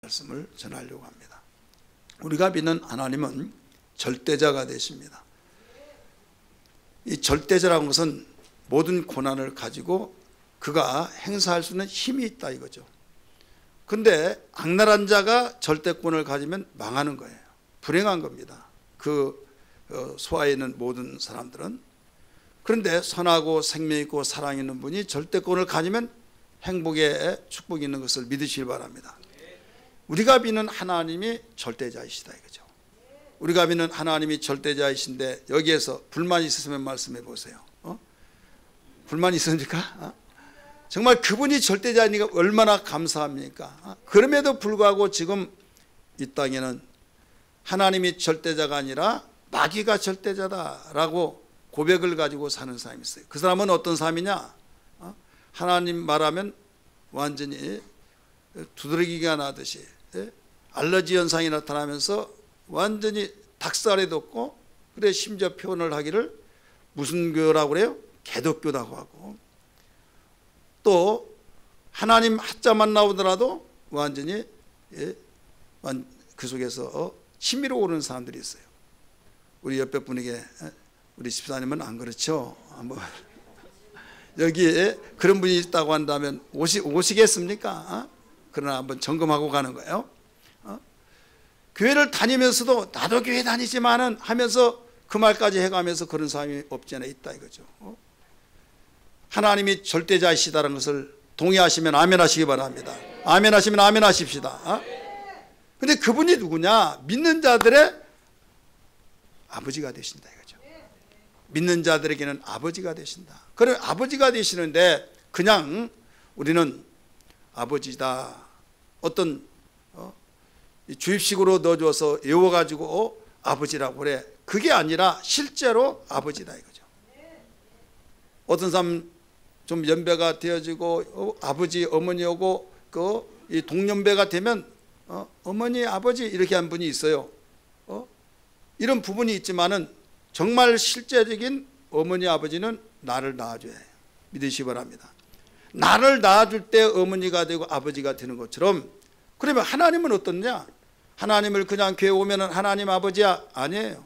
말씀을 전하려고 합니다. 우리가 믿는 하나님은 절대자가 되십니다. 이 절대자라는 것은 모든 고난을 가지고 그가 행사할 수 있는 힘이 있다 이거죠. 근데 악랄한 자가 절대권을 가지면 망하는 거예요. 불행한 겁니다. 그 소아에 있는 모든 사람들은. 그런데 선하고 생명 있고 사랑 있는 분이 절대권을 가지면 행복에 축복이 있는 것을 믿으시길 바랍니다. 우리가 믿는 하나님이 절대자이시다 이거죠. 우리가 믿는 하나님이 절대자이신데 여기에서 불만이 있으면 말씀해 보세요. 불만이 있습니까? 정말 그분이 절대자이니까 얼마나 감사합니까? 그럼에도 불구하고 지금 이 땅에는 하나님이 절대자가 아니라 마귀가 절대자다라고 고백을 가지고 사는 사람이 있어요. 그 사람은 어떤 사람이냐? 하나님 말하면 완전히 두드러기가 나듯이 알러지 현상이 나타나면서 완전히 닭살이 돋고, 그래 심지어 표현을 하기를 무슨 교라고 그래요? 개독교라고 하고, 또 하나님 하자만 나오더라도 완전히 그 속에서 치밀어 오르는 사람들이 있어요. 우리 옆에 분에게 우리 집사님은 안 그렇죠? 한번 여기에 그런 분이 있다고 한다면 오시겠습니까? 그러나 한번 점검하고 가는 거예요. 교회를 다니면서도 나도 교회 다니지만은 하면서 그 말까지 해가면서 그런 사람이 없지 않아 있다 이거죠. 하나님이 절대자이시다는 것을 동의하시면 아멘 하시기 바랍니다. 아멘 하시면 아멘 하십시다. 근데 그분이 누구냐? 믿는 자들의 아버지가 되신다 이거죠. 믿는 자들에게는 아버지가 되신다. 그럼 아버지가 되시는데 그냥 우리는 아버지다 어떤 주입식으로 넣어줘서 외워가지고 아버지라고 그래. 그게 아니라 실제로 아버지다 이거죠. 어떤 사람 좀 연배가 되어지고 아버지 어머니 오고 이 동년배가 되면 어머니 아버지 이렇게 한 분이 있어요. 이런 부분이 있지만은 정말 실제적인 어머니 아버지는 나를 낳아줘야 해요. 믿으시기 바랍니다. 나를 낳아줄 때 어머니가 되고 아버지가 되는 것처럼, 그러면 하나님은 어떻냐? 하나님을 그냥 교회 오면은 하나님 아버지야? 아니에요.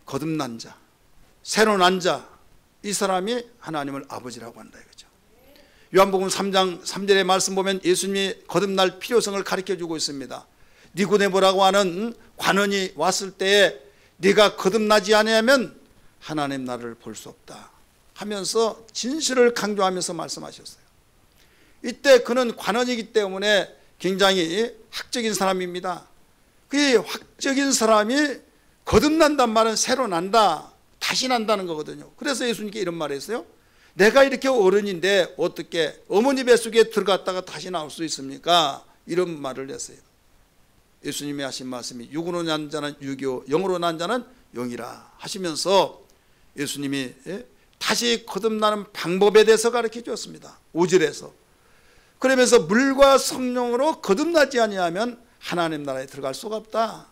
거듭난 자, 새로 난 자, 이 사람이 하나님을 아버지라고 한다 이거죠. 요한복음 3장 3절의 말씀 보면 예수님이 거듭날 필요성을 가르쳐주고 있습니다. 니고데모라고 하는 관원이 왔을 때에 네가 거듭나지 않으면 하나님 나라를 볼 수 없다 하면서 진실을 강조하면서 말씀하셨어요. 이때 그는 관원이기 때문에 굉장히 학적인 사람입니다. 그 학적인 사람이 거듭난단 말은 새로 난다, 다시 난다는 거거든요. 그래서 예수님께 이런 말을 했어요. 내가 이렇게 어른인데 어떻게 어머니 뱃속에 들어갔다가 다시 나올 수 있습니까? 이런 말을 했어요. 예수님이 하신 말씀이 육으로 난 자는 육이요 영으로 난 자는 영이라 하시면서 예수님이 다시 거듭나는 방법에 대해서 가르쳐 주었습니다. 5절에서. 그러면서 물과 성령으로 거듭나지 아니하면 하나님 나라에 들어갈 수가 없다.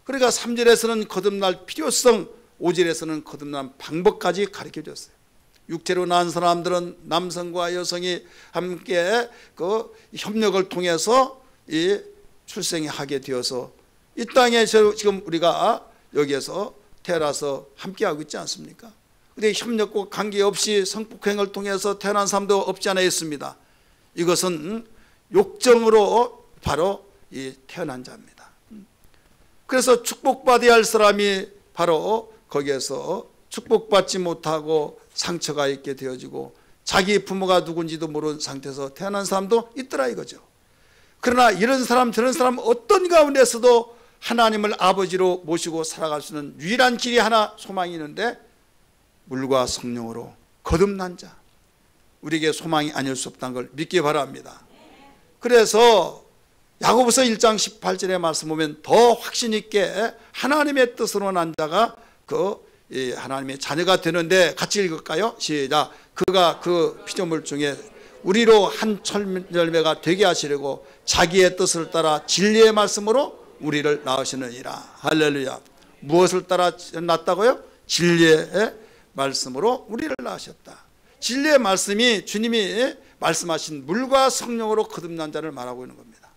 그러니까 3절에서는 거듭날 필요성, 5절에서는 거듭난 방법까지 가르쳐 줬어요. 육체로 낳은 사람들은 남성과 여성이 함께 그 협력을 통해서 이 출생이 하게 되어서 이 땅에 지금 우리가 여기에서 태어나서 함께하고 있지 않습니까? 그런데 협력과 관계없이 성폭행을 통해서 태어난 사람도 없지 않아 있습니다. 이것은 욕정으로 바로 이 태어난 자입니다. 그래서 축복받아야 할 사람이 바로 거기에서 축복받지 못하고 상처가 있게 되어지고 자기 부모가 누군지도 모르는 상태에서 태어난 사람도 있더라 이거죠. 그러나 이런 사람 저런 사람 어떤 가운데서도 하나님을 아버지로 모시고 살아갈 수 있는 유일한 길이 하나 소망이 있는데 물과 성령으로 거듭난 자, 우리에게 소망이 아닐 수 없다는 걸 믿기 바랍니다. 그래서 야고보서 1장 18절의 말씀 보면 더 확신 있게 하나님의 뜻으로 난 자가 하나님의 자녀가 되는데 같이 읽을까요? 시작. 그가 그 피조물 중에 우리로 한 열매가 되게 하시려고 자기의 뜻을 따라 진리의 말씀으로 우리를 낳으시느니라. 할렐루야. 무엇을 따라 낳았다고요? 진리의 말씀으로 우리를 낳으셨다. 진리의 말씀이 주님이 말씀하신 물과 성령으로 거듭난 자를 말하고 있는 겁니다.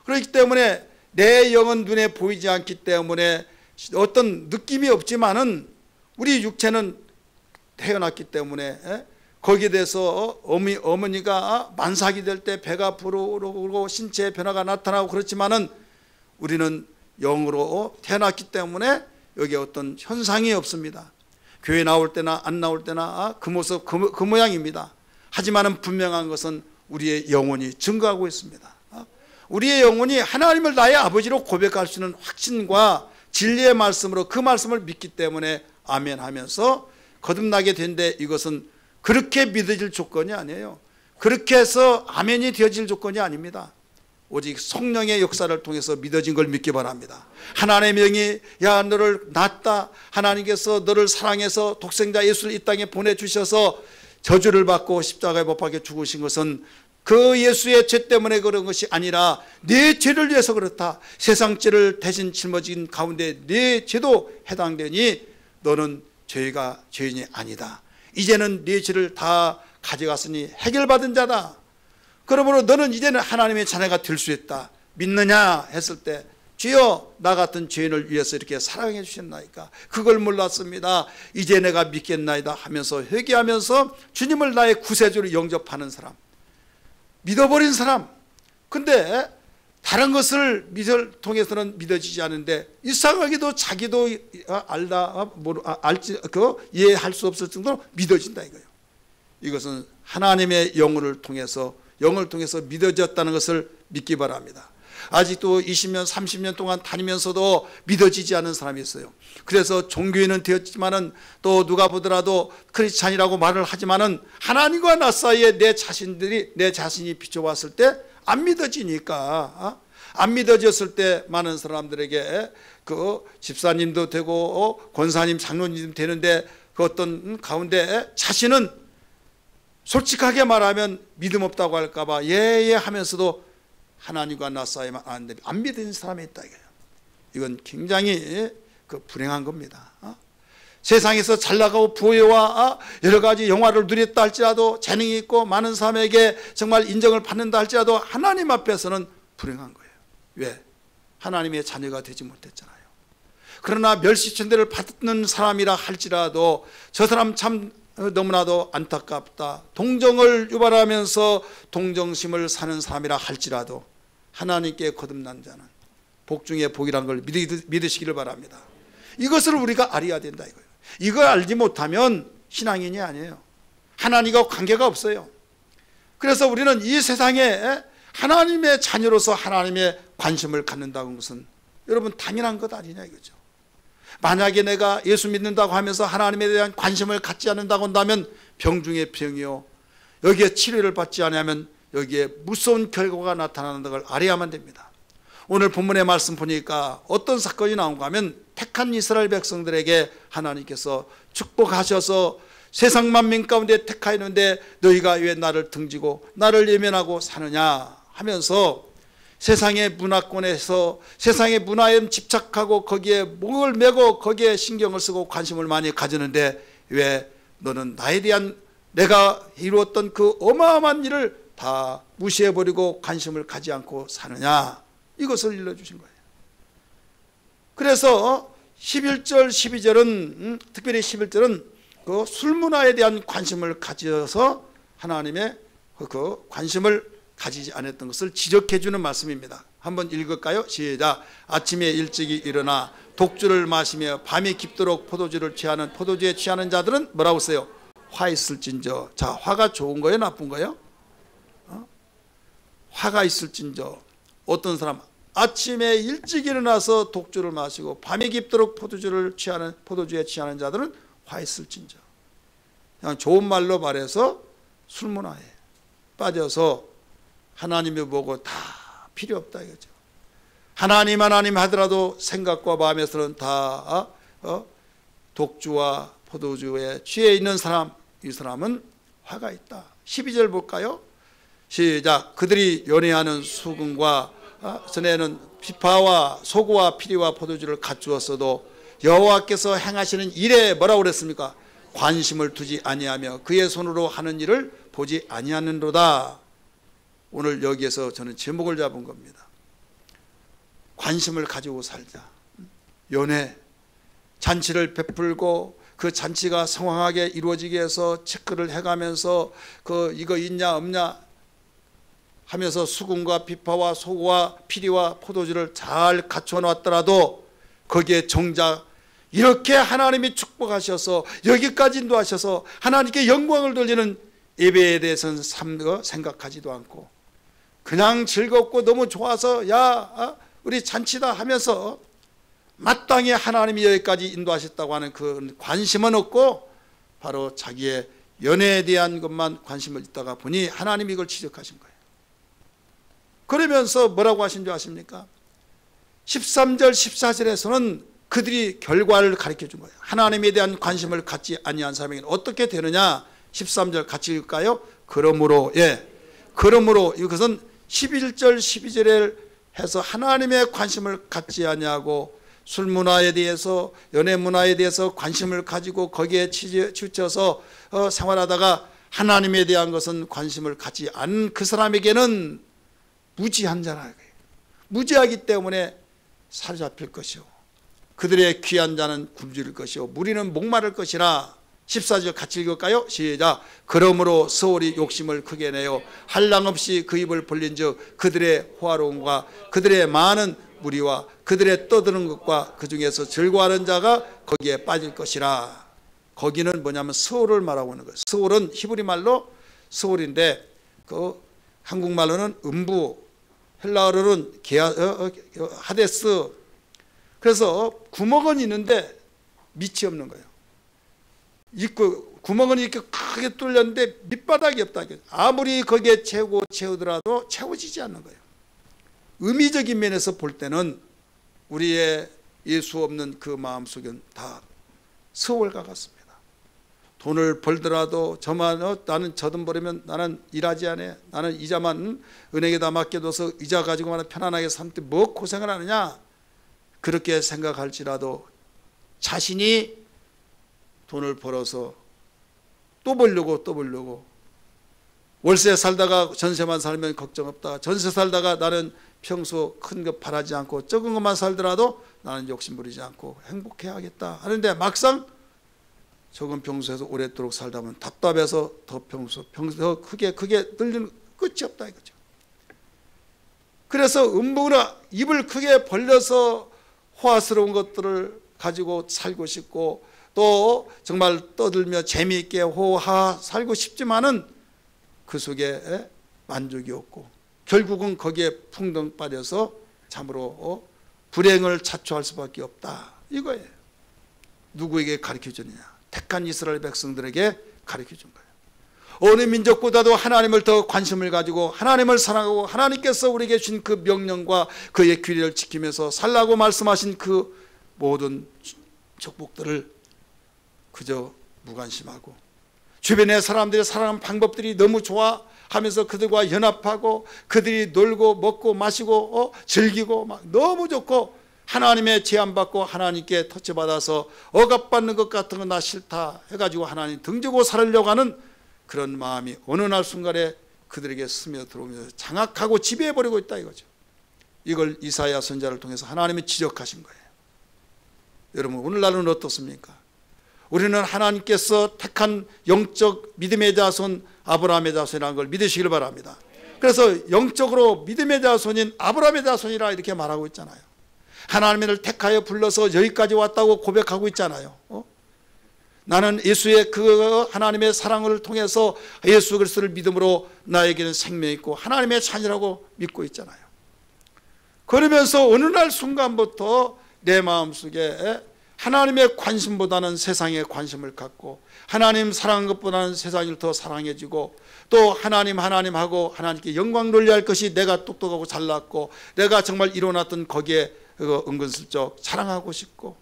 그렇기 때문에 내 영은 눈에 보이지 않기 때문에 어떤 느낌이 없지만은 우리 육체는 태어났기 때문에 거기에 대해서 어머니가 만삭이 될 때 배가 부르고 신체의 변화가 나타나고 그렇지만은 우리는 영으로 태어났기 때문에 여기에 어떤 현상이 없습니다. 교회 나올 때나 안 나올 때나 그 모습 그 모양입니다. 하지만은 분명한 것은 우리의 영혼이 증거하고 있습니다. 우리의 영혼이 하나님을 나의 아버지로 고백할 수 있는 확신과 진리의 말씀으로 그 말씀을 믿기 때문에 아멘 하면서 거듭나게 된데, 이것은 그렇게 믿어질 조건이 아니에요. 그렇게 해서 아멘이 되어질 조건이 아닙니다. 오직 성령의 역사를 통해서 믿어진 걸 믿기 바랍니다. 하나님의 영이 야 너를 낳았다, 하나님께서 너를 사랑해서 독생자 예수를 이 땅에 보내주셔서 저주를 받고 십자가에 못 박혀 죽으신 것은 그 예수의 죄 때문에 그런 것이 아니라 네 죄를 위해서 그렇다. 세상 죄를 대신 짊어진 가운데 네 죄도 해당되니 너는 죄인이 아니다. 이제는 네 죄를 다 가져갔으니 해결받은 자다. 그러므로 너는 이제는 하나님의 자녀가 될 수 있다. 믿느냐 했을 때 주여 나 같은 죄인을 위해서 이렇게 사랑해 주셨나이까. 그걸 몰랐습니다. 이제 내가 믿겠나이다 하면서 회개하면서 주님을 나의 구세주로 영접하는 사람, 믿어버린 사람. 근데 다른 것을 믿을 통해서는 믿어지지 않는데 이상하게도 자기도 이해할 수 없을 정도로 믿어진다 이거예요. 이것은 하나님의 영을 통해서 믿어졌다는 것을 믿기 바랍니다. 아직도 20년 30년 동안 다니면서도 믿어지지 않은 사람이 있어요. 그래서 종교인은 되었지만은 또 누가 보더라도 크리스찬이라고 말을 하지만은 하나님과 나 사이에 내 자신이 비춰왔을 때 안 믿어지니까, 안 믿어졌을 때 많은 사람들에게 그 집사님도 되고 권사님 장로님 되는데 그 어떤 가운데 자신은 솔직하게 말하면 믿음 없다고 할까봐 예예 하면서도 하나님과 나 사이에만 안 믿는 사람이 있다 이거예요. 이건 굉장히 불행한 겁니다. 세상에서 잘 나가고 부여와 여러 가지 영화를 누렸다 할지라도, 재능이 있고 많은 사람에게 정말 인정을 받는다 할지라도 하나님 앞에서는 불행한 거예요. 왜? 하나님의 자녀가 되지 못했잖아요. 그러나 멸시천대를 받는 사람이라 할지라도 저 사람 참 너무나도 안타깝다, 동정을 유발하면서 동정심을 사는 사람이라 할지라도 하나님께 거듭난 자는 복 중에 복이란 걸 믿으시기를 바랍니다. 이것을 우리가 알아야 된다 이거예요. 이걸 알지 못하면 신앙인이 아니에요. 하나님과 관계가 없어요. 그래서 우리는 이 세상에 하나님의 자녀로서 하나님의 관심을 갖는다는 것은 여러분 당연한 것 아니냐 이거죠. 만약에 내가 예수 믿는다고 하면서 하나님에 대한 관심을 갖지 않는다고 한다면 병 중에 병이요, 여기에 치료를 받지 않으면 여기에 무서운 결과가 나타나는 걸 알아야만 됩니다. 오늘 본문의 말씀 보니까 어떤 사건이 나온가 하면 택한 이스라엘 백성들에게 하나님께서 축복하셔서 세상 만민 가운데 택하였는데 너희가 왜 나를 등지고 나를 예면하고 사느냐 하면서 세상의 문화권에서 세상의 문화에 집착하고 거기에 목을 메고 거기에 신경을 쓰고 관심을 많이 가지는데 왜 너는 나에 대한 내가 이루었던 그 어마어마한 일을 다 무시해버리고 관심을 가지 않고 사느냐, 이것을 일러주신 거예요. 그래서 11절 12절은 특별히 11절은 그 술문화에 대한 관심을 가져서 하나님의 그 관심을 가지지 않았던 것을 지적해 주는 말씀입니다. 한번 읽을까요? 시작. 아침에 일찍이 일어나 독주를 마시며 밤이 깊도록 포도주에 취하는 자들은 뭐라고 써요? 화 있을진저. 자, 화가 좋은 거예요, 나쁜 거예요? 화가 있을진저. 어떤 사람 아침에 일찍 일어나서 독주를 마시고 밤이 깊도록 포도주에 취하는 자들은 화 있을진저. 그냥 좋은 말로 말해서 술문화에 빠져서 하나님을 보고 다 필요 없다 이거죠. 하나님 하더라도 생각과 마음에서는 다 독주와 포도주에 취해 있는 사람, 이 사람은 화가 있다. 12절 볼까요? 시작. 그들이 연애하는 수금과 전에는 비파와 소고와 피리와 포도주를 갖추었어도 여호와께서 행하시는 일에 뭐라고 그랬습니까? 관심을 두지 아니하며 그의 손으로 하는 일을 보지 아니하는도다. 오늘 여기에서 저는 제목을 잡은 겁니다. 관심을 가지고 살자. 연회, 잔치를 베풀고 그 잔치가 성황하게 이루어지게 해서 체크를 해가면서 이거 있냐 없냐 하면서 수금과 비파와 소고와 피리와 포도주를 잘 갖춰놨더라도 거기에 정작 이렇게 하나님이 축복하셔서 여기까지 인도하셔서 하나님께 영광을 돌리는 예배에 대해서는 생각하지도 않고 그냥 즐겁고 너무 좋아서 우리 잔치다 하면서 마땅히 하나님이 여기까지 인도하셨다고 하는 그 관심은 없고 바로 자기의 연애에 대한 것만 관심을 있다가 보니 하나님이 이걸 지적하신 거예요. 그러면서 뭐라고 하신 줄 아십니까? 13절 14절에서는 그들이 결과를 가르쳐 준 거예요. 하나님에 대한 관심을 갖지 아니한 사람에게는 어떻게 되느냐. 13절 같이 읽을까요? 그러므로 이것은 11절 12절에 해서 하나님의 관심을 갖지 아니하고 술 문화에 대해서 연애 문화에 대해서 관심을 가지고 거기에 치우쳐서 생활하다가 하나님에 대한 것은 관심을 갖지 않은 그 사람에게는 무지한 자라. 무지하기 때문에 사로잡힐 것이요 그들의 귀한 자는 굶주릴 것이요 무리는 목마를 것이라. 14절 같이 읽을까요? 시작. 그러므로 서울이 욕심을 크게 내어 한량없이 그 입을 벌린즉 그들의 호화로움과 그들의 많은 무리와 그들의 떠드는 것과 그 중에서 즐거워하는 자가 거기에 빠질 것이라. 거기는 뭐냐면 서울을 말하고 있는 거예요. 서울은 히브리 말로 서울인데 그 한국말로는 음부, 헬라어로는 하데스. 그래서 구멍은 있는데 밑이 없는 거예요. 구멍은 이렇게 크게 뚫렸는데 밑바닥이 없다. 아무리 거기에 채우더라도 채워지지 않는 거예요. 의미적인 면에서 볼 때는 우리의 예수 없는 그 마음속은 다 서울과 같습니다. 돈을 벌더라도 나는 저 돈 벌으면 나는 일하지 않아. 나는 이자만 은행에다 맡겨둬서 이자 가지고만 편안하게 살때 뭐 고생을 하느냐. 그렇게 생각할지라도 자신이 돈을 벌어서 또 벌려고 월세 살다가 전세만 살면 걱정 없다. 전세 살다가 나는 평소 큰 것 바라지 않고 적은 것만 살더라도 나는 욕심 부리지 않고 행복해야겠다 하는데 막상 적은 평소에서 오랫도록 살다 보면 답답해서 더 크게 늘리는 끝이 없다 이거죠. 그래서 음부나 입을 크게 벌려서 호화스러운 것들을 가지고 살고 싶고 또 정말 떠들며 재미있게 호하 살고 싶지만은 그 속에 만족이 없고 결국은 거기에 풍덩 빠져서 참으로 불행을 자초할 수밖에 없다 이거예요. 누구에게 가르쳐주느냐? 택한 이스라엘 백성들에게 가르쳐준 거예요. 어느 민족보다도 하나님을 더 관심을 가지고 하나님을 사랑하고 하나님께서 우리에게 주신 그 명령과 그의 규례를 지키면서 살라고 말씀하신 그 모든 축복들을 그저 무관심하고 주변의 사람들이 살아가는 방법들이 너무 좋아하면서 그들과 연합하고 그들이 놀고 먹고 마시고 즐기고 막 너무 좋고 하나님의 제안받고 하나님께 터치받아서 억압받는 것 같은 거 나 싫다 해가지고 하나님 등지고 살으려고 하는 그런 마음이 어느 날 순간에 그들에게 스며들어오면서 장악하고 지배해버리고 있다 이거죠. 이걸 이사야 선지자를 통해서 하나님이 지적하신 거예요. 여러분 오늘날은 어떻습니까? 우리는 하나님께서 택한 영적 믿음의 자손 아브라함의 자손이라는 걸 믿으시길 바랍니다. 그래서 영적으로 믿음의 자손인 아브라함의 자손이라 이렇게 말하고 있잖아요. 하나님을 택하여 불러서 여기까지 왔다고 고백하고 있잖아요. 나는 예수의 그 하나님의 사랑을 통해서 예수 그리스도를 믿음으로 나에게는 생명이 있고 하나님의 자녀라고 믿고 있잖아요. 그러면서 어느 날 순간부터 내 마음속에 하나님의 관심보다는 세상에 관심을 갖고 하나님 사랑한 것보다는 세상을 더 사랑해지고 또 하나님하고 하나님께 영광 돌려야 할 것이 내가 똑똑하고 잘났고 내가 정말 이뤄놨던 거기에 은근슬쩍 자랑하고 싶고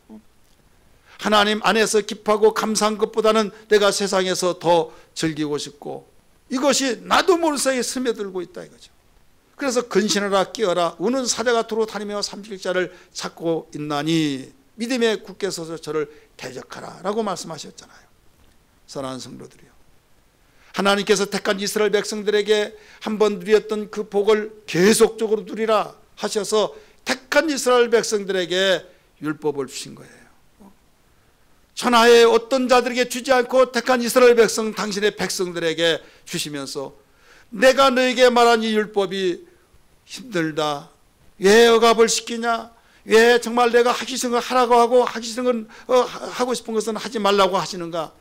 하나님 안에서 기뻐하고 감사한 것보다는 내가 세상에서 더 즐기고 싶고 이것이 나도 모를 사이에 스며들고 있다 이거죠. 그래서 근신하라 깨어라 우는 사자가 두루 다니며 삼킬자를 찾고 있나니 믿음에 굳게 서서 저를 대적하라 라고 말씀하셨잖아요. 사랑하는 성도들이요, 하나님께서 택한 이스라엘 백성들에게 한번 누렸던 그 복을 계속적으로 누리라 하셔서 택한 이스라엘 백성들에게 율법을 주신 거예요. 천하의 어떤 자들에게 주지 않고 택한 이스라엘 백성, 당신의 백성들에게 주시면서 내가 너에게 말한 이 율법이 힘들다, 왜 억압을 시키냐, 왜 정말 내가 하기 싫은 걸 하라고 하고 하기 싫은 건 하고 싶은 것은 하지 말라고 하시는가.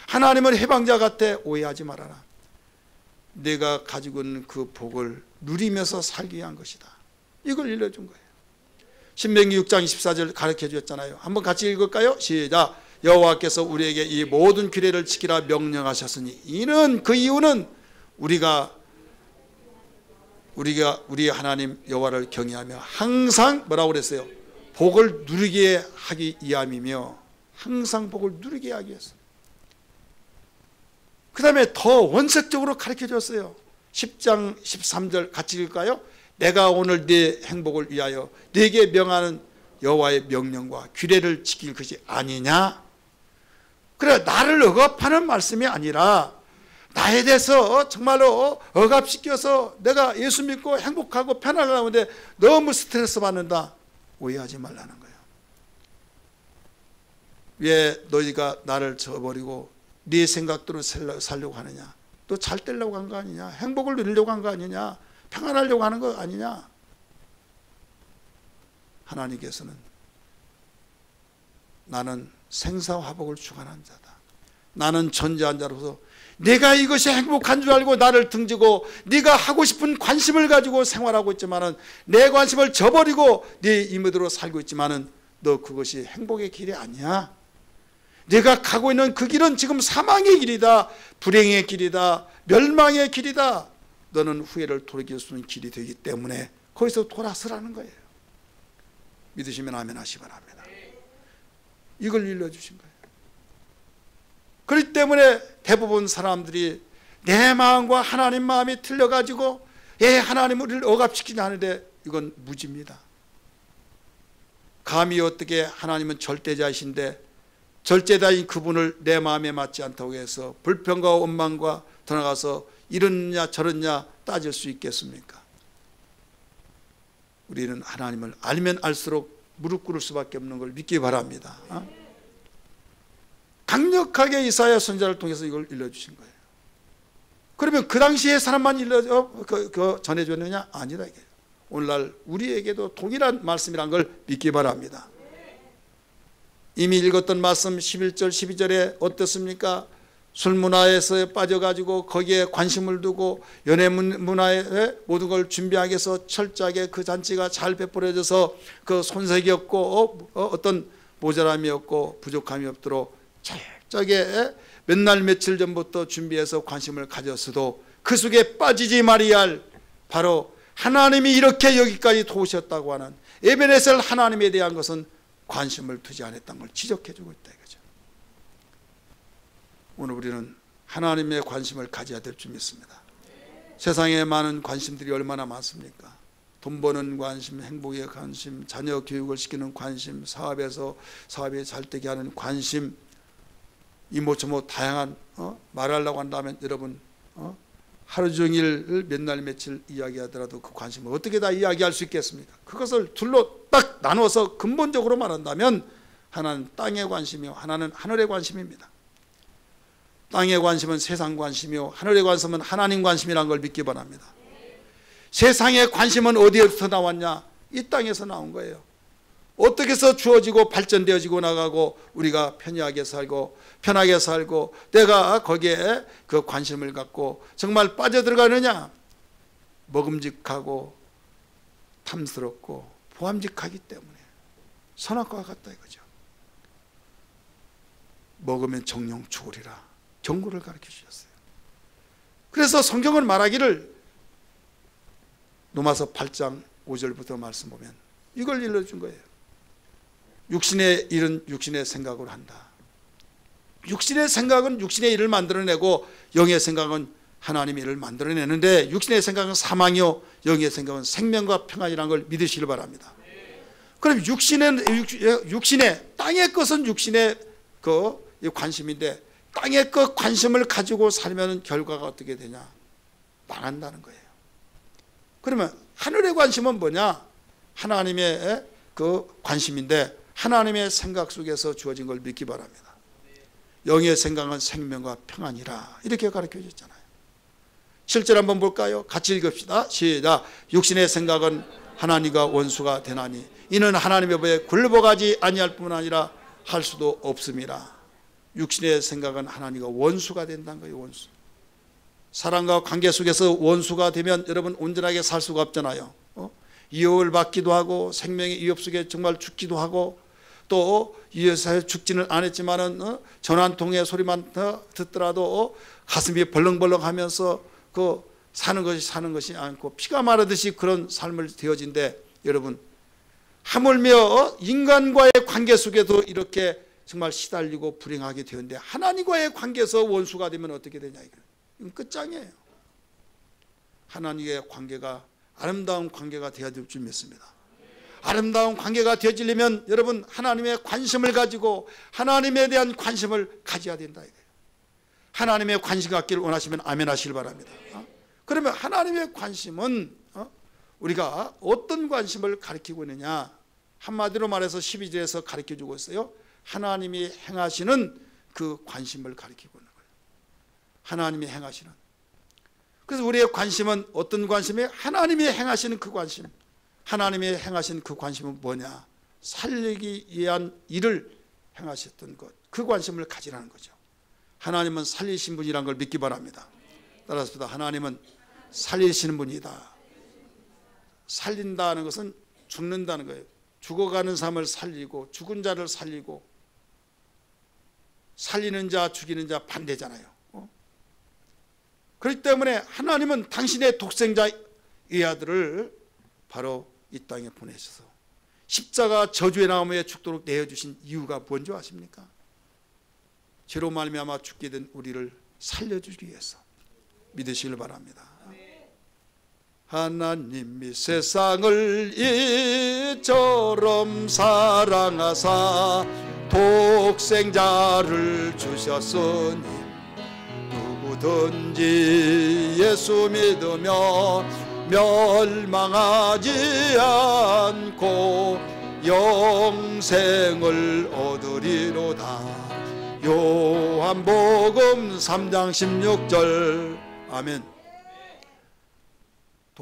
하나님은 해방자 같아. 오해하지 말아라. 내가 가지고 있는 그 복을 누리면서 살기 위한 것이다. 이걸 일러준 거예요. 신명기 6장 24절 가르쳐 주셨잖아요. 한번 같이 읽을까요? 시작. 여호와께서 우리에게 이 모든 규례를 지키라 명령하셨으니 이는 그 이유는 우리가 우리 하나님 여호와를 경외하며 항상 뭐라고 그랬어요? 복을 누리게 하기 위함이며 항상 복을 누리게 하기 위해서. 그 다음에 더 원색적으로 가르쳐 줬어요. 10장 13절 같이 읽을까요? 내가 오늘 네 행복을 위하여 네게 명하는 여호와의 명령과 규례를 지킬 것이 아니냐. 그래, 나를 억압하는 말씀이 아니라 나에 대해서 정말로 억압시켜서 내가 예수 믿고 행복하고 편안하는데 너무 스트레스 받는다. 오해하지 말라는 거예요. 왜 너희가 나를 저버리고 네 생각대로 살려고 하느냐. 또 잘 되려고 한 거 아니냐. 행복을 누리려고 한 거 아니냐. 평안하려고 하는 거 아니냐. 하나님께서는 나는 생사화복을 주관한 자다. 나는 존재한 자로서 내가 이것이 행복한 줄 알고 나를 등지고 네가 하고 싶은 관심을 가지고 생활하고 있지만은 내 관심을 저버리고 네 임의대로 살고 있지만은 너 그것이 행복의 길이 아니야. 네가 가고 있는 그 길은 지금 사망의 길이다. 불행의 길이다. 멸망의 길이다. 너는 후회를 돌이킬 수 있는 길이 되기 때문에 거기서 돌아서라는 거예요. 믿으시면 아멘 하시 바랍니다. 이걸 일러주신 거예요. 그렇기 때문에 대부분 사람들이 내 마음과 하나님 마음이 틀려가지고 하나님을 우리를 억압시키냐 하는데 이건 무지입니다. 감히 어떻게 하나님은 절대자이신데 절대자인 그분을 내 마음에 맞지 않다고 해서 불평과 원망과 더 나가서 이러냐 저러냐 따질 수 있겠습니까? 우리는 하나님을 알면 알수록 무릎 꿇을 수밖에 없는 걸 믿기 바랍니다. 강력하게 이사야 선지자를 통해서 이걸 일러주신 거예요. 그러면 그 당시에 사람만 전해줬느냐? 아니다. 이게. 오늘날 우리에게도 동일한 말씀이란 걸 믿기 바랍니다. 이미 읽었던 말씀 11절 12절에 어떻습니까? 술 문화에서 빠져가지고 거기에 관심을 두고 연애 문화에 모든 걸 준비하기 위해서 철저하게 그 잔치가 잘 베풀어져서 그 손색이 없고 어떤 모자람이 없고 부족함이 없도록 철저하게 몇 날 며칠 전부터 준비해서 관심을 가졌어도 그 속에 빠지지 말아야 할 바로 하나님이 이렇게 여기까지 도우셨다고 하는 에베네셀 하나님에 대한 것은 관심을 두지 않았다는 걸 지적해주고 있다 이거죠. 오늘 우리는 하나님의 관심을 가져야 될 줄 믿습니다. 세상에 많은 관심들이 얼마나 많습니까? 돈 버는 관심, 행복의 관심, 자녀 교육을 시키는 관심, 사업에 잘되게 하는 관심, 이모저모 다양한 말하려고 한다면 여러분 하루 종일 몇 날 며칠 이야기하더라도 그 관심을 어떻게 다 이야기할 수 있겠습니까? 그것을 둘로 딱 나눠서 근본적으로 말한다면 하나는 땅의 관심이요 하나는 하늘의 관심입니다. 땅의 관심은 세상 관심이요 하늘의 관심은 하나님 관심이라는 걸 믿기 바랍니다. 세상의 관심은 어디에서 나왔냐? 이 땅에서 나온 거예요. 어떻게 해서 주어지고 발전되어지고 나가고 우리가 편하게 살고 내가 거기에 그 관심을 갖고 정말 빠져들어가느냐? 먹음직하고 탐스럽고 보암직하기 때문에 선악과가 같다 이거죠. 먹으면 정령 죽으리라 경고를 가르쳐 주셨어요. 그래서 성경은 말하기를 로마서 8장 5절부터 말씀 보면 이걸 일러준 거예요. 육신의 일은 육신의 생각으로 한다. 육신의 생각은 육신의 일을 만들어내고 영의 생각은 하나님의 일을 만들어내는데 육신의 생각은 사망이요 영의 생각은 생명과 평안이라는 걸 믿으시길 바랍니다. 그럼 육신의 땅의 것은 육신의 그 관심인데 땅에 그 관심을 가지고 살면 결과가 어떻게 되냐? 망한다는 거예요. 그러면 하늘의 관심은 뭐냐? 하나님의 그 관심인데 하나님의 생각 속에서 주어진 걸 믿기 바랍니다. 영의 생각은 생명과 평안이라 이렇게 가르쳐 주셨잖아요. 실제로 한번 볼까요? 같이 읽읍시다. 시작. 육신의 생각은 하나님과 원수가 되나니 이는 하나님의 법에 굴복하지 아니할 뿐 아니라 할 수도 없음이라. 육신의 생각은 하나님과 원수가 된다는 거예요. 원수. 사랑과 관계 속에서 원수가 되면 여러분 온전하게 살 수가 없잖아요. 이업을 받기도 하고 생명의 위협 속에 정말 죽기도 하고 또 이 회사에 죽지는 않았지만은 전화 한 통의 소리만 듣더라도 가슴이 벌렁벌렁하면서 그 사는 것이 않고 피가 마르듯이 그런 삶을 되어진데 여러분 하물며 인간과의 관계 속에도 이렇게 정말 시달리고 불행하게 되었는데 하나님과의 관계에서 원수가 되면 어떻게 되냐 이건 끝장이에요. 하나님의 관계가 아름다운 관계가 되어야 될 줄 믿습니다. 아름다운 관계가 되어지려면 여러분 하나님의 관심을 가지고 하나님에 대한 관심을 가져야 된다 이거예요. 하나님의 관심 갖기를 원하시면 아멘 하시길 바랍니다. 그러면 하나님의 관심은 우리가 어떤 관심을 가르치고 있느냐? 한마디로 말해서 12절에서 가르쳐주고 있어요. 하나님이 행하시는 그 관심을 가르치고 있는 거예요. 하나님이 행하시는. 그래서 우리의 관심은 어떤 관심이에요? 하나님이 행하시는 그 관심. 하나님이 행하신 그 관심은 뭐냐? 살리기 위한 일을 행하셨던 것. 그 관심을 가지라는 거죠. 하나님은 살리신 분이라는 걸 믿기 바랍니다. 따라서 하나님은 살리시는 분이다. 살린다는 것은 죽는다는 거예요. 죽어가는 삶을 살리고 죽은 자를 살리고 살리는 자 죽이는 자 반대잖아요. 그렇기 때문에 하나님은 당신의 독생자 이 아들을 바로 이 땅에 보내셔서 십자가 저주의 나무에 죽도록 내어주신 이유가 뭔지 아십니까? 죄로 말미암아 죽게 된 우리를 살려주기 위해서 믿으시길 바랍니다. 하나님이 세상을 이처럼 사랑하사 독생자를 주셨으니 누구든지 예수 믿으며 멸망하지 않고 영생을 얻으리로다. 요한복음 3장 16절. 아멘.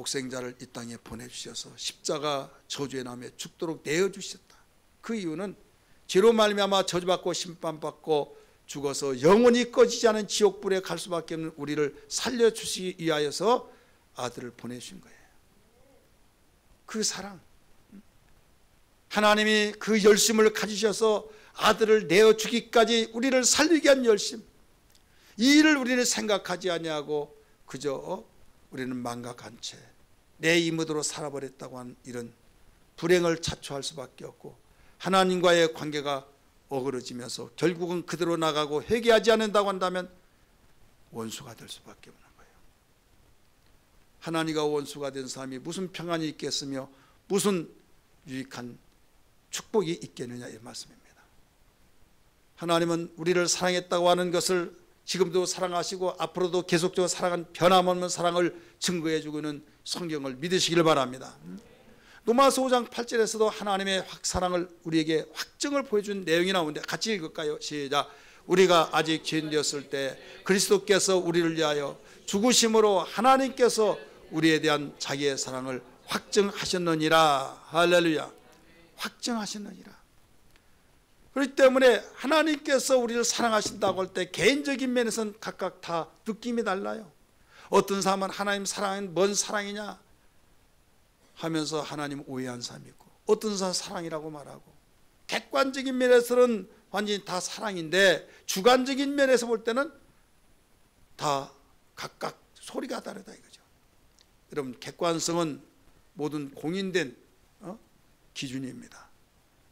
독생자를 이 땅에 보내주셔서 십자가 저주의 나무에 죽도록 내어주셨다. 그 이유는 죄로 말미암아 저주받고 심판받고 죽어서 영원히 꺼지지 않은 지옥불에 갈 수밖에 없는 우리를 살려주시기 위하여서 아들을 보내주신 거예요. 그 사랑, 하나님이 그 열심을 가지셔서 아들을 내어주기까지 우리를 살리게 한 열심, 이 일을 우리는 생각하지 아니하고 그저 우리는 망각한 채 내 임의대로 살아버렸다고 하는 이런 불행을 자초할 수밖에 없고 하나님과의 관계가 어그러지면서 결국은 그대로 나가고 회개하지 않는다고 한다면 원수가 될 수밖에 없는 거예요. 하나님과 원수가 된 사람이 무슨 평안이 있겠으며 무슨 유익한 축복이 있겠느냐 이 말씀입니다. 하나님은 우리를 사랑했다고 하는 것을 지금도 사랑하시고 앞으로도 계속적으로 사랑한 변함없는 사랑을 증거해 주고 있는 성경을 믿으시길 바랍니다. 로마서 5장 8절에서도 하나님의 사랑을 우리에게 확증을 보여준 내용이 나오는데 같이 읽을까요? 시작. 우리가 아직 죄인 되었을 때 그리스도께서 우리를 위하여 죽으심으로 하나님께서 우리에 대한 자기의 사랑을 확증하셨느니라. 할렐루야. 확증하셨느니라. 그렇기 때문에 하나님께서 우리를 사랑하신다고 할 때 개인적인 면에서는 각각 다 느낌이 달라요. 어떤 사람은 하나님 사랑은 뭔 사랑이냐 하면서 하나님 오해한 사람이 있고 어떤 사람은 사랑이라고 말하고 객관적인 면에서는 완전히 다 사랑인데 주관적인 면에서 볼 때는 다 각각 소리가 다르다 이거죠. 여러분 객관성은 모든 공인된 기준입니다.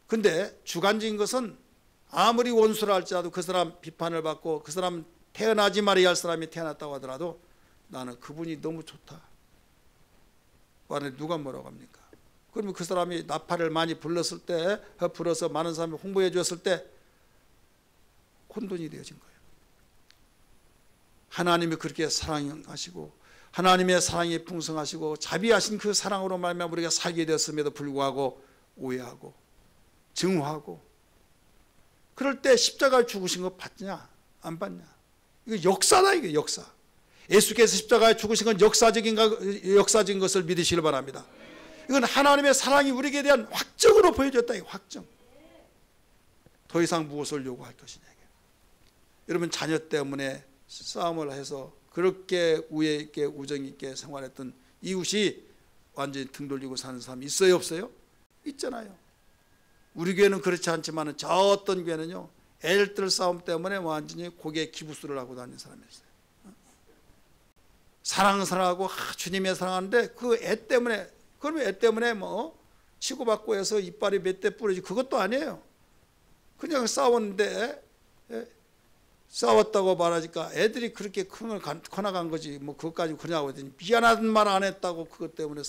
근데 주관적인 것은 아무리 원수라 할지라도 그 사람 비판을 받고 그 사람 태어나지 말아야 할 사람이 태어났다고 하더라도 나는 그분이 너무 좋다. 만약에 누가 뭐라고 합니까? 그러면 그 사람이 나팔을 많이 불렀을 때 불어서 많은 사람이 홍보해 줬을 때 혼돈이 되어진 거예요. 하나님이 그렇게 사랑하시고 하나님의 사랑이 풍성하시고 자비하신 그 사랑으로 말미암아 우리가 살게 되었음에도 불구하고 오해하고 증오하고, 그럴 때 십자가를 죽으신 거 받냐 안 받냐? 이거 역사다. 이게 역사. 예수께서 십자가에 죽으신 건 역사적인 것을 믿으시길 바랍니다. 이건 하나님의 사랑이 우리에게 대한 확정으로 보여줬다. 이 확정. 더 이상 무엇을 요구할 것이냐. 여러분, 자녀 때문에 싸움을 해서 그렇게 우애 있게 우정 있게 생활했던 이웃이 완전히 등 돌리고 사는 사람이 있어요 없어요? 있잖아요. 우리 교회는 그렇지 않지만 저 어떤 교회는요, 애들 싸움 때문에 완전히 고개에 기부스를 하고 다니는 사람이 있어요. 사랑하고 주님의 사랑하는데 그 애 때문에, 그러면 애 때문에 뭐 치고받고 해서 이빨이 몇 대 부러지고 그것도 아니에요. 그냥 싸웠는데 싸웠다고 말하니까 애들이 그렇게 커나간 거지 뭐 그것까지 그러냐고 했더니 미안한 말 안 했다고 그것 때문에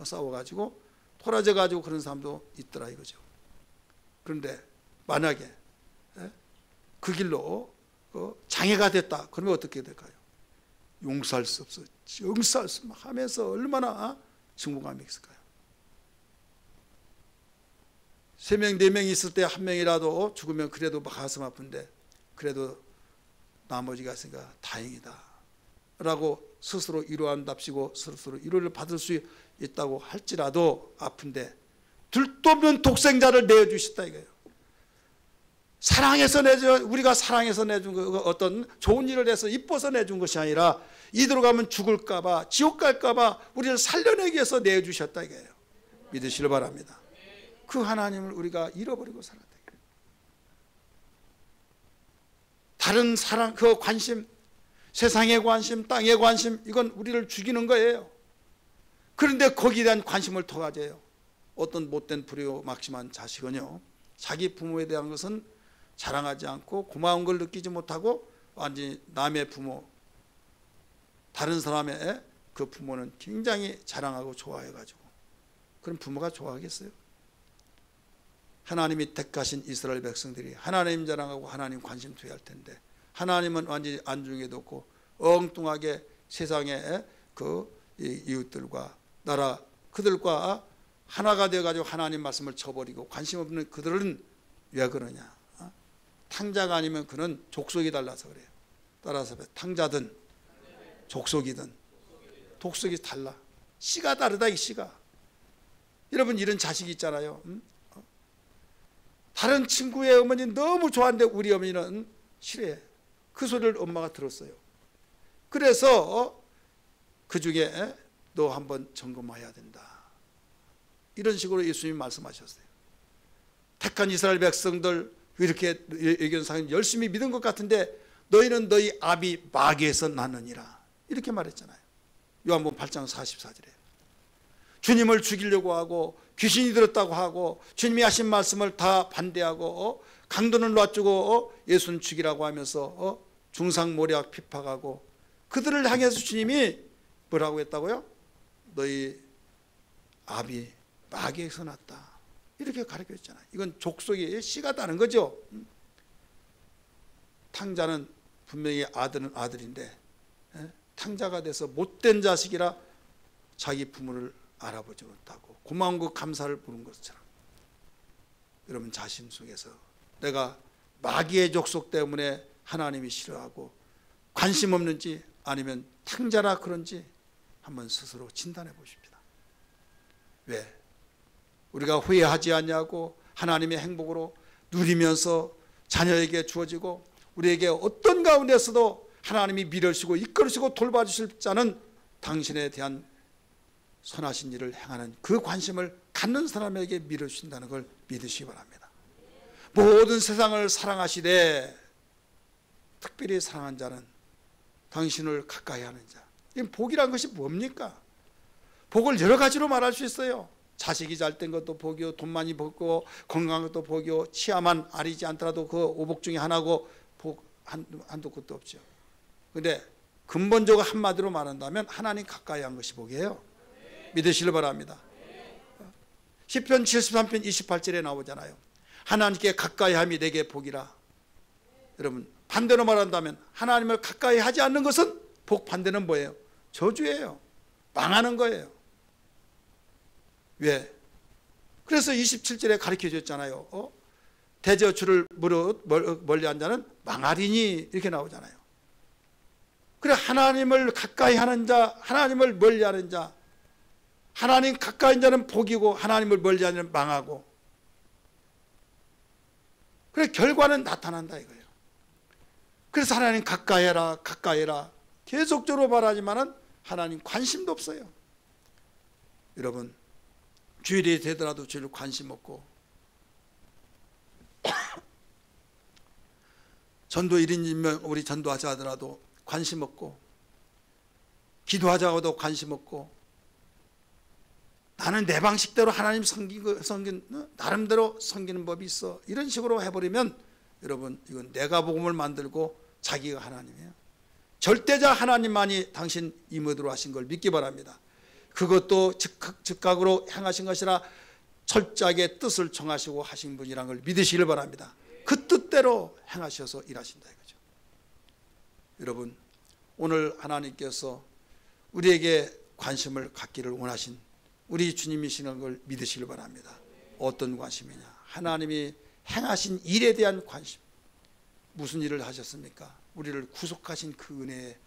싸워가지고 토라져가지고 그런 사람도 있더라 이거죠. 그런데 만약에 그 길로 장애가 됐다 그러면 어떻게 될까요? 용서할 수 없어, 용서할 수 하면서 얼마나 증오감이 있을까요? 3명 4명 있을 때 1명이라도 죽으면 그래도 가슴 아픈데 그래도 나머지가 있으니까 다행이다 라고 스스로 위로한답시고 스스로 위로를 받을 수 있다고 할지라도 아픈데 둘도 없는 독생자를 내어주셨다 이거예요. 사랑해서 우리가 사랑해서 내준 거, 어떤 좋은 일을 해서 이뻐서 내준 것이 아니라 이대로 가면 죽을까봐 지옥 갈까봐 우리를 살려내기 위해서 내어주셨다 이거예요. 믿으시길 바랍니다. 그 하나님을 우리가 잃어버리고 살았다. 다른 사랑, 그 관심, 세상의 관심, 땅의 관심, 이건 우리를 죽이는 거예요. 그런데 거기에 대한 관심을 더 가져요. 어떤 못된 불효막심한 자식은요, 자기 부모에 대한 것은 자랑하지 않고 고마운 걸 느끼지 못하고 완전히 남의 부모, 다른 사람의 그 부모는 굉장히 자랑하고 좋아해가지고, 그럼 부모가 좋아하겠어요? 하나님이 택하신 이스라엘 백성들이 하나님 자랑하고 하나님 관심 두어야 할 텐데 하나님은 완전히 안중에 뒀고 엉뚱하게 세상의 그 이웃들과 나라 그들과 하나가 되어가지고 하나님 말씀을 쳐버리고 관심 없는 그들은 왜 그러냐? 탕자가 아니면 그는 족속이 달라서 그래요. 따라서 탕자든 족속이든 독속이 달라. 씨가 다르다. 이 씨가. 여러분, 이런 자식이 있잖아요. 다른 친구의 어머니 너무 좋아하는데 우리 어머니는 싫어해. 그 소리를 엄마가 들었어요. 그래서 그 중에 너 한번 점검해야 된다. 이런 식으로 예수님이 말씀하셨어요. 택한 이스라엘 백성들 이렇게 예견상 열심히 믿은 것 같은데 너희는 너희 아비 마귀에서 났느니라. 이렇게 말했잖아요. 요한복음 8장 44절에. 주님을 죽이려고 하고 귀신이 들었다고 하고 주님이 하신 말씀을 다 반대하고 강도는 놔주고 예수는 죽이라고 하면서 중상모략 핍박하고 그들을 향해서 주님이 뭐라고 했다고요? 너희 아비 마귀에서 났다. 이렇게 가르쳐줬잖아요. 이건 족속이 씨가 다른 거죠. 탕자는 분명히 아들은 아들인데 탕자가 돼서 못된 자식이라 자기 부모를 알아보지 못하고 고마운 것 감사를 부른 것처럼 여러분 자신 속에서 내가 마귀의 족속 때문에 하나님이 싫어하고 관심 없는지 아니면 탕자라 그런지 한번 스스로 진단해 보십시다. 왜? 우리가 후회하지 않냐고 하나님의 행복으로 누리면서 자녀에게 주어지고 우리에게 어떤 가운데서도 하나님이 밀어주시고 이끌으시고 돌봐주실 자는 당신에 대한 선하신 일을 행하는 그 관심을 갖는 사람에게 밀어주신다는 걸 믿으시기 바랍니다. 모든 세상을 사랑하시되 특별히 사랑한 자는 당신을 가까이 하는 자. 이 복이란 것이 뭡니까? 복을 여러 가지로 말할 수 있어요. 자식이 잘 된 것도 복이요, 돈 많이 벌고 건강한 것도 복이요, 치아만 아리지 않더라도 그 오복 중에 하나고 복 한도 끝도 없죠. 그런데 근본적으로 한마디로 말한다면 하나님 가까이 한 것이 복이에요. 믿으시길 바랍니다. 시편 73편 28절에 나오잖아요. 하나님께 가까이 함이 내게 복이라. 여러분 반대로 말한다면 하나님을 가까이 하지 않는 것은 복 반대는 뭐예요? 저주예요. 망하는 거예요. 왜? 그래서 27절에 가르쳐 줬잖아요. 대저주를 멀리한 자는 망하리니 이렇게 나오잖아요. 그래, 하나님을 가까이 하는 자, 하나님을 멀리하는 자, 하나님 가까이 자는 복이고 하나님을 멀리하는 자는 망하고, 그래 결과는 나타난다 이거예요. 그래서 하나님 가까이 해라 가까이 해라 계속적으로 말하지만은 하나님 관심도 없어요. 여러분, 주일이 되더라도 주일 관심 없고, 전도 1인 1명 우리 전도하자 하더라도 관심 없고, 기도하자고도 관심 없고, 나는 내 방식대로 하나님 나름대로 섬기는 법이 있어, 이런 식으로 해버리면 여러분, 이건 내가 복음을 만들고 자기가 하나님이에요. 절대자 하나님만이 당신 임의대로 하신 걸 믿기 바랍니다. 그것도 즉각으로 행하신 것이라 철저하게 뜻을 정하시고 하신 분이란 걸 믿으시길 바랍니다. 그 뜻대로 행하셔서 일하신다 이거죠. 여러분, 오늘 하나님께서 우리에게 관심을 갖기를 원하신 우리 주님이시는 걸 믿으시길 바랍니다. 어떤 관심이냐? 하나님이 행하신 일에 대한 관심. 무슨 일을 하셨습니까? 우리를 구속하신 그 은혜에,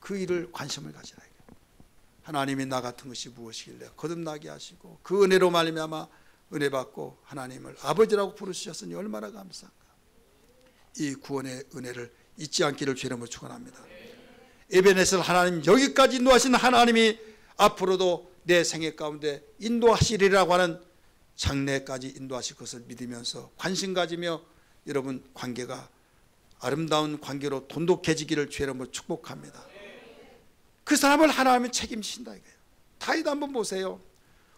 그 일을 관심을 가지라. 하나님이 나 같은 것이 무엇이길래 거듭나게 하시고 그 은혜로 말미암아 은혜 받고 하나님을 아버지라고 부르셨으니 얼마나 감사한가. 이 구원의 은혜를 잊지 않기를 주의 이름으로 축원합니다. 에베네셀 하나님, 여기까지 인도하신 하나님이 앞으로도 내 생애 가운데 인도하시리라고 하는 장래까지 인도하실 것을 믿으면서 관심 가지며 여러분 관계가 아름다운 관계로 돈독해지기를 주의 이름으로 축복합니다. 그 사람을 하나님은 책임지신다 이거예요. 다윗 한번 보세요.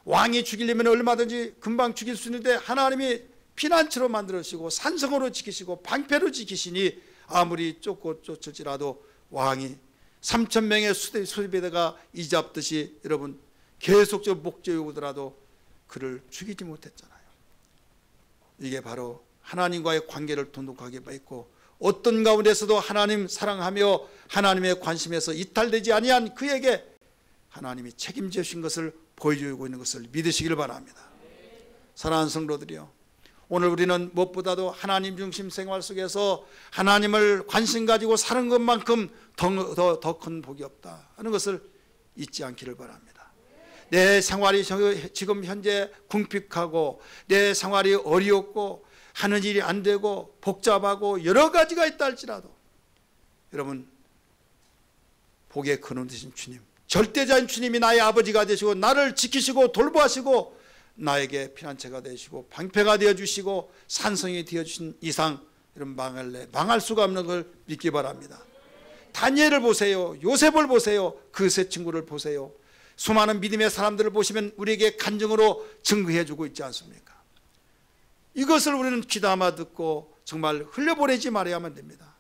왕이 죽이려면 얼마든지 금방 죽일 수 있는데 하나님이 피난처로 만들으시고 산성으로 지키시고 방패로 지키시니 아무리 쫓고 쫓을지라도 왕이 3,000명의 수비대가 이잡듯이 여러분 계속적으로 목죄에 오더라도 그를 죽이지 못했잖아요. 이게 바로 하나님과의 관계를 돈독하게 맺고 어떤 가운데서도 하나님 사랑하며 하나님의 관심에서 이탈되지 아니한 그에게 하나님이 책임져 주신 것을 보여주고 있는 것을 믿으시길 바랍니다. 사랑하는 성도들이요, 오늘 우리는 무엇보다도 하나님 중심 생활 속에서 하나님을 관심 가지고 사는 것만큼 더 큰 복이 없다 하는 것을 잊지 않기를 바랍니다. 내 생활이 지금 현재 궁핍하고 내 생활이 어렵고 하는 일이 안 되고 복잡하고 여러 가지가 있다 할지라도 여러분, 복의 근원 되신 주님, 절대자인 주님이 나의 아버지가 되시고 나를 지키시고 돌보시고 나에게 피난처가 되시고 방패가 되어주시고 산성이 되어주신 이상 여러분 망할 수가 없는 걸 믿기 바랍니다. 다니엘을 보세요. 요셉을 보세요. 그 세 친구를 보세요. 수많은 믿음의 사람들을 보시면 우리에게 간증으로 증거해 주고 있지 않습니까? 이것을 우리는 귀담아 듣고 정말 흘려보내지 말아야만 됩니다.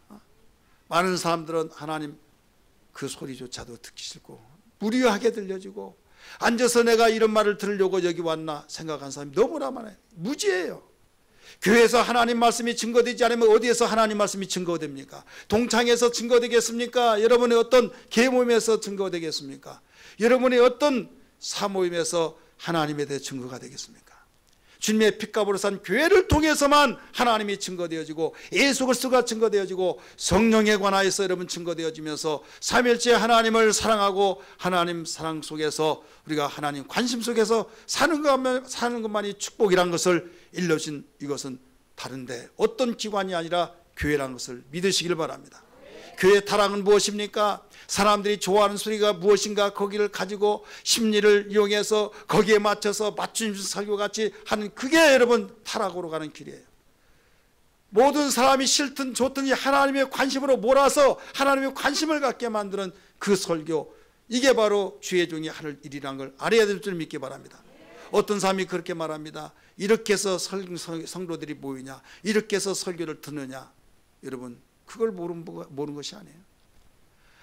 많은 사람들은 하나님 그 소리조차도 듣기 싫고 무료하게 들려지고 앉아서 내가 이런 말을 들으려고 여기 왔나 생각한 사람이 너무나 많아요. 무지해요. 교회에서 하나님 말씀이 증거되지 않으면 어디에서 하나님 말씀이 증거됩니까? 동창에서 증거되겠습니까? 여러분의 어떤 계모임에서 증거되겠습니까? 여러분의 어떤 사모임에서 하나님에 대해 증거가 되겠습니까? 주님의 핏값으로 산 교회를 통해서만 하나님이 증거되어지고 예수 그리스도가 증거되어지고 성령에 관하여서 여러분 증거되어지면서 삼일째 하나님을 사랑하고 하나님 사랑 속에서 우리가 하나님 관심 속에서 사는 것만이 축복이란 것을 일러준 이것은 다른데 어떤 기관이 아니라 교회라는 것을 믿으시길 바랍니다. 교회 타락은 무엇입니까? 사람들이 좋아하는 소리가 무엇인가 거기를 가지고 심리를 이용해서 거기에 맞춰서 맞춤 설교같이 하는 그게 여러분 타락으로 가는 길이에요. 모든 사람이 싫든 좋든 하나님의 관심으로 몰아서 하나님의 관심을 갖게 만드는 그 설교, 이게 바로 주의 종이 하는 일이라는 걸 알아야 될 줄 믿기 바랍니다. 어떤 사람이 그렇게 말합니다. 이렇게 해서 성도들이 모이냐, 이렇게 해서 설교를 듣느냐. 여러분, 그걸 모르는 것이 아니에요.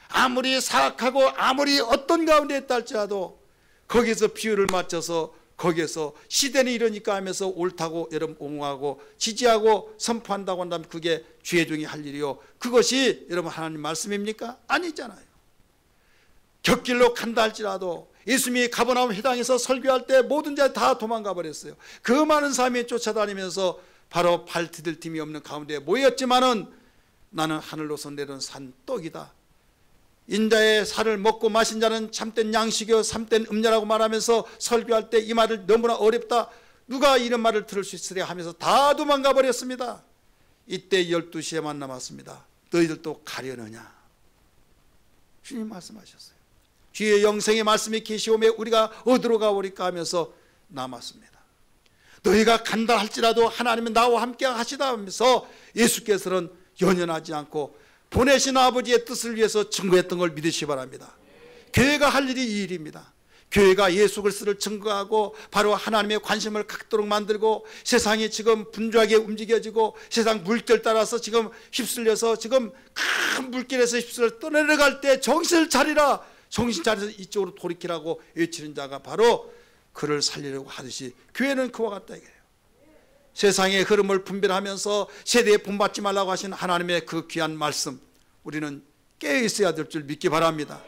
아무리 사악하고 아무리 어떤 가운데 있다 할지라도 거기서 비율을 맞춰서 거기에서 시대는 이러니까 하면서 옳다고 여러분 옹호하고 지지하고 선포한다고 한다면 그게 죄종이 할 일이요, 그것이 여러분 하나님 말씀입니까? 아니잖아요. 곁길로 간다 할지라도 예수님이 가버나움 회당에서 설교할 때 모든 자 다 도망가 버렸어요. 그 많은 사람이 쫓아다니면서 바로 발 디딜 틈이 없는 가운데 모였지만은 나는 하늘로서 내려온 산 떡이다, 인자의 살을 먹고 마신 자는 참된 양식이요 참된 음료라고 말하면서 설교할 때 이 말을 너무나 어렵다, 누가 이런 말을 들을 수 있으랴 하면서 다 도망가 버렸습니다. 이때 12시에만 남았습니다. 너희들도 가려느냐? 주님 말씀하셨어요. 주의 영생의 말씀이 계시오매 우리가 어디로 가오리까 하면서 남았습니다. 너희가 간다 할지라도 하나님은 나와 함께 하시다 하면서 예수께서는 연연하지 않고 보내신 아버지의 뜻을 위해서 증거했던 걸 믿으시기 바랍니다. 교회가 할 일이 이 일입니다. 교회가 예수 그리스도를 증거하고 바로 하나님의 관심을 갖도록 만들고, 세상이 지금 분주하게 움직여지고 세상 물결 따라서 지금 휩쓸려서 지금 큰 물길에서 휩쓸려 떠내려갈 때 정신을 차리라, 정신 차려서 이쪽으로 돌이키라고 외치는 자가 바로 그를 살리려고 하듯이 교회는 그와 같다 이거예요. 세상의 흐름을 분별하면서 세대에 본받지 말라고 하신 하나님의 그 귀한 말씀, 우리는 깨어 있어야 될 줄 믿기 바랍니다.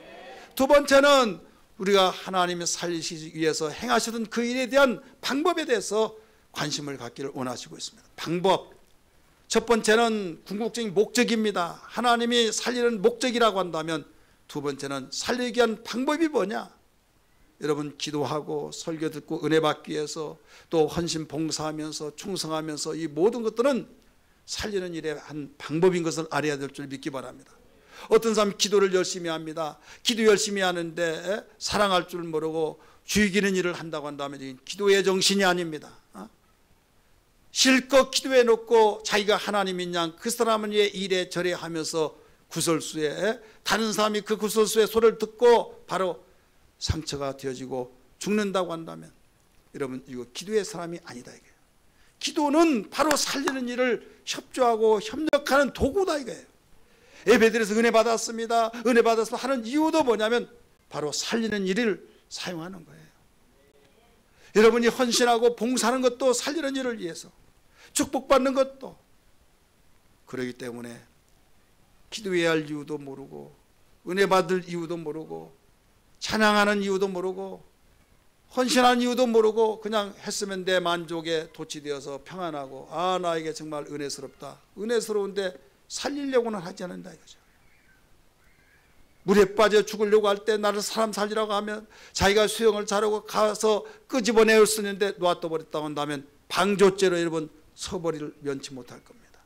두 번째는 우리가 하나님이 살리시기 위해서 행하시던 그 일에 대한 방법에 대해서 관심을 갖기를 원하시고 있습니다. 방법, 첫 번째는 궁극적인 목적입니다. 하나님이 살리는 목적이라고 한다면 두 번째는 살리기 위한 방법이 뭐냐? 여러분, 기도하고 설교 듣고 은혜 받기 위해서 또 헌신 봉사하면서 충성하면서 이 모든 것들은 살리는 일의 한 방법인 것을 알아야 될 줄 믿기 바랍니다. 어떤 사람은 기도를 열심히 합니다. 기도 열심히 하는데 사랑할 줄 모르고 죽이는 일을 한다고 한다면 기도의 정신이 아닙니다. 실컷 기도해 놓고 자기가 하나님인 양 그 사람은 이래 저래 하면서 구설수에 다른 사람이 그 구설수의 소리를 듣고 바로 상처가 되어지고 죽는다고 한다면 여러분, 이거 기도의 사람이 아니다 이거예요. 기도는 바로 살리는 일을 협조하고 협력하는 도구다 이거예요. 예배드려서 은혜 받았습니다. 은혜 받아서 하는 이유도 뭐냐면 바로 살리는 일을 사용하는 거예요. 여러분이 헌신하고 봉사하는 것도 살리는 일을 위해서, 축복받는 것도. 그렇기 때문에 기도해야 할 이유도 모르고 은혜 받을 이유도 모르고 찬양하는 이유도 모르고 헌신하는 이유도 모르고 그냥 했으면 내 만족에 도취되어서 평안하고, 아 나에게 정말 은혜스럽다. 은혜스러운데 살리려고는 하지 않는다 이거죠. 물에 빠져 죽으려고 할 때 나를 사람 살리라고 하면 자기가 수영을 잘하고 가서 끄집어내올 수 있는데 놔둬버렸다고 한다면 방조죄로 여러분 서버리를 면치 못할 겁니다.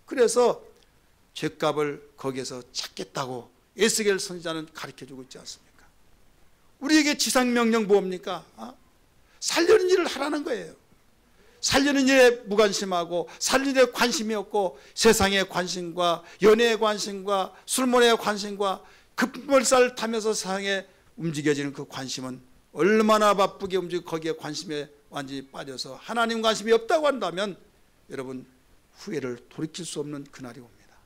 그래서 죗값을 거기에서 찾겠다고 에스겔 선지자는 가르쳐주고 있지 않습니까? 우리에게 지상명령 뭡니까? 살리는 일을 하라는 거예요. 살리는 일에 무관심하고 살리는 일에 관심이 없고 세상의 관심과 연애의 관심과 술mon의 관심과 급물살 타면서 세상에 움직여지는 그 관심은 얼마나 바쁘게 움직이고 거기에 관심에 완전히 빠져서 하나님 관심이 없다고 한다면 여러분, 후회를 돌이킬 수 없는 그날이 옵니다.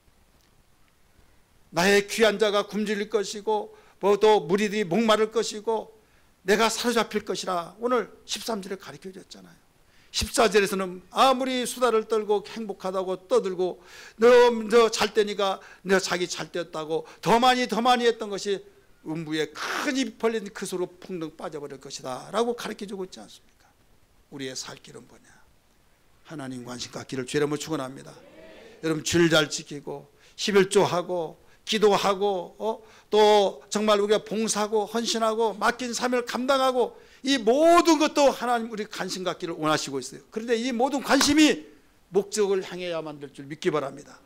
나의 귀한 자가 굶주릴 것이고 또 무리들이 목마를 것이고 내가 사로잡힐 것이라 오늘 13절에 가르쳐 줬잖아요. 14절에서는 아무리 수다를 떨고 행복하다고 떠들고 너 잘 때니까 너 자기 잘 때였다고 더 많이 했던 것이 음부에 큰 입 벌린 그 소로 풍덩 빠져버릴 것이다 라고 가르쳐 주고 있지 않습니까? 우리의 살 길은 뭐냐? 하나님 관심 갖기를 주님으로 축원합니다. 여러분, 주를 잘 지키고 11조하고 기도하고 또 정말 우리가 봉사하고 헌신하고 맡긴 사명을 감당하고 이 모든 것도 하나님 우리 관심 갖기를 원하시고 있어요. 그런데 이 모든 관심이 목적을 향해야만 될 줄 믿기 바랍니다.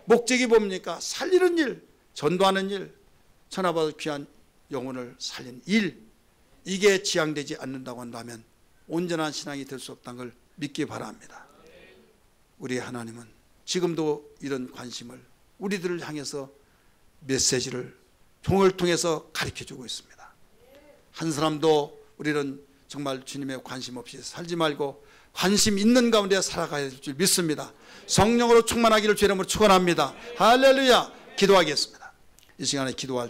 목적이 뭡니까? 살리는 일, 전도하는 일, 천하받을 귀한 영혼을 살리는 일, 이게 지향되지 않는다고 한다면 온전한 신앙이 될 수 없다는 걸 믿기 바랍니다. 우리 하나님은 지금도 이런 관심을 우리들을 향해서 메시지를 종을 통해서 가르쳐주고 있습니다. 한 사람도 우리는 정말 주님의 관심 없이 살지 말고 관심 있는 가운데 살아가야 될 줄 믿습니다. 성령으로 충만하기를 주님으로 축원합니다. 할렐루야. 기도하겠습니다. 이 시간에 기도할